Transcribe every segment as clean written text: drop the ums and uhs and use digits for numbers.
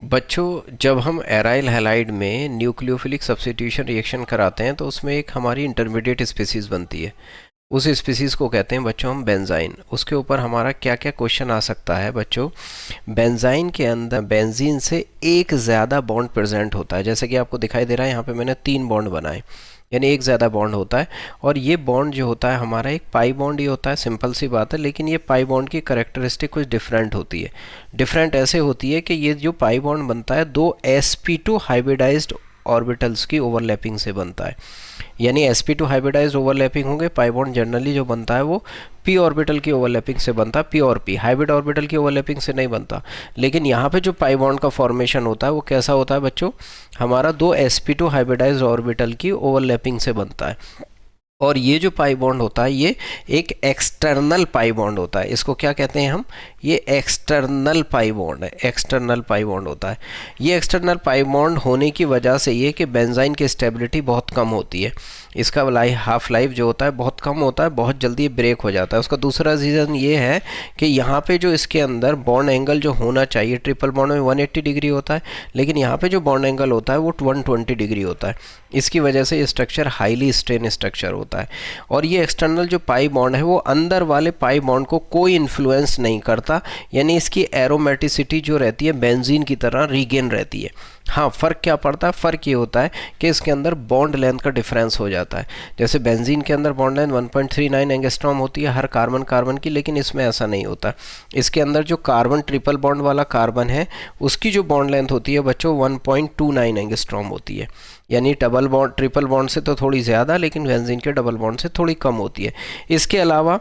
बच्चों, जब हम एराइल हैलाइड में न्यूक्लियोफिलिक सब्स्टिट्यूशन रिएक्शन कराते हैं तो उसमें एक हमारी इंटरमीडिएट स्पीसीज़ बनती है। उस स्पीसीज़ को कहते हैं बच्चों हम बेंजाइन। उसके ऊपर हमारा क्या क्या क्वेश्चन आ सकता है बच्चों। बेंजाइन के अंदर बेंजीन से एक ज़्यादा बॉन्ड प्रेजेंट होता है, जैसे कि आपको दिखाई दे रहा है यहाँ पे मैंने 3 बॉन्ड बनाए, यानी एक ज़्यादा बॉन्ड होता है। और ये बॉन्ड जो होता है हमारा एक पाई बॉन्ड ही होता है, सिंपल सी बात है। लेकिन ये पाई बॉन्ड की करेक्टरिस्टिक कुछ डिफरेंट होती है। डिफरेंट ऐसे होती है कि ये जो पाई बॉन्ड बनता है 2 sp2 हाइब्रिडाइज्ड ऑर्बिटल्स की ओवरलैपिंग से बनता है। यानी sp2 हाइब्रिडाइज्ड ओवरलैपिंग होंगे। पाई बॉन्ड जनरली जो बनता है वो p ऑर्बिटल की ओवरलैपिंग से बनता है, p और p हाइब्रिड ऑर्बिटल की ओवरलैपिंग से नहीं बनता। लेकिन यहाँ पे जो पाई बॉन्ड का फॉर्मेशन होता है वो कैसा होता है बच्चों, हमारा 2 sp2 हाइब्रिडाइज्ड ऑर्बिटल की ओवरलैपिंग से बनता है। और ये जो पाई बॉन्ड होता है ये एक एक्सटर्नल पाई बॉन्ड होता है। इसको क्या कहते हैं हम, ये एक्सटर्नल पाई बॉन्ड है, एक्सटर्नल पाई बॉन्ड होता है। ये एक्सटर्नल पाई बॉन्ड होने की वजह से ये कि बेंजाइन की स्टेबिलिटी बहुत कम होती है। इसका हाफ लाइफ जो होता है बहुत कम होता है, बहुत जल्दी ब्रेक हो जाता है। उसका दूसरा रीज़न ये है कि यहाँ पे जो इसके अंदर बॉन्ड एंगल जो होना चाहिए, ट्रिपल बॉन्ड में 180 डिग्री होता है, लेकिन यहाँ पे जो बॉन्ड एंगल होता है वो 120 डिग्री होता है। इसकी वजह से ये स्ट्रक्चर हाईली स्ट्रेन स्ट्रक्चर होता है। और ये एक्सटर्नल जो पाई बॉन्ड है वो अंदर वाले पाई बॉन्ड को कोई इन्फ्लुएंस नहीं करता, यानी इसकी एरोमेटिसिटी जो रहती है बेंजीन की तरह रीगेन रहती है। हाँ, फ़र्क क्या पड़ता है, फ़र्क ये होता है कि इसके अंदर बॉन्ड लेंथ का डिफरेंस हो जाता है। जैसे बेंजीन के अंदर बॉन्ड लेंथ 1.39 एंगस्ट्रॉम होती है हर कार्बन कार्बन की, लेकिन इसमें ऐसा नहीं होता। इसके अंदर जो कार्बन ट्रिपल बॉन्ड वाला कार्बन है उसकी जो बॉन्ड लेंथ होती है बच्चों 1.29 एंगस्ट्रॉम होती है। यानी डबल बॉन्ड ट्रिपल बॉन्ड से तो थोड़ी ज़्यादा, लेकिन बेंजीन के डबल बॉन्ड से थोड़ी कम होती है। इसके अलावा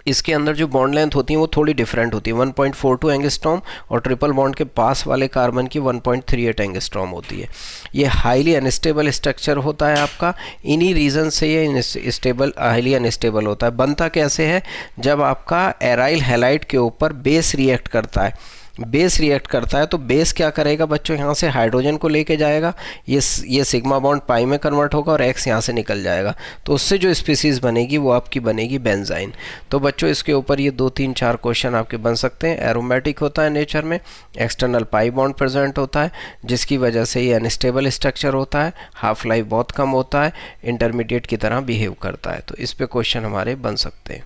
इसके अंदर जो बॉन्ड लेंथ होती है वो थोड़ी डिफरेंट होती है, 1.42 एंगस्ट्रॉम, और ट्रिपल बॉन्ड के पास वाले कार्बन की 1.38 एंगस्ट्रॉम होती है। ये हाईली अनस्टेबल स्ट्रक्चर होता है आपका। इन्हीं रीज़न से ये स्टेबल हाईली अनस्टेबल होता है। बनता कैसे है, जब आपका एराइल हैलाइड के ऊपर बेस रिएक्ट करता है। बेस रिएक्ट करता है तो बेस क्या करेगा बच्चों, यहाँ से हाइड्रोजन को लेके जाएगा, ये सिग्मा बॉन्ड पाई में कन्वर्ट होगा और एक्स यहाँ से निकल जाएगा। तो उससे जो स्पीसीज़ बनेगी वो आपकी बनेगी बेंजाइन। तो बच्चों इसके ऊपर ये 2 3 4 क्वेश्चन आपके बन सकते हैं। एरोमेटिक होता है नेचर में, एक्सटर्नल पाई बॉन्ड प्रेजेंट होता है जिसकी वजह से ये अनस्टेबल स्ट्रक्चर होता है, हाफ लाइफ बहुत कम होता है, इंटरमीडिएट की तरह बिहेव करता है। तो इस पे क्वेश्चन हमारे बन सकते हैं।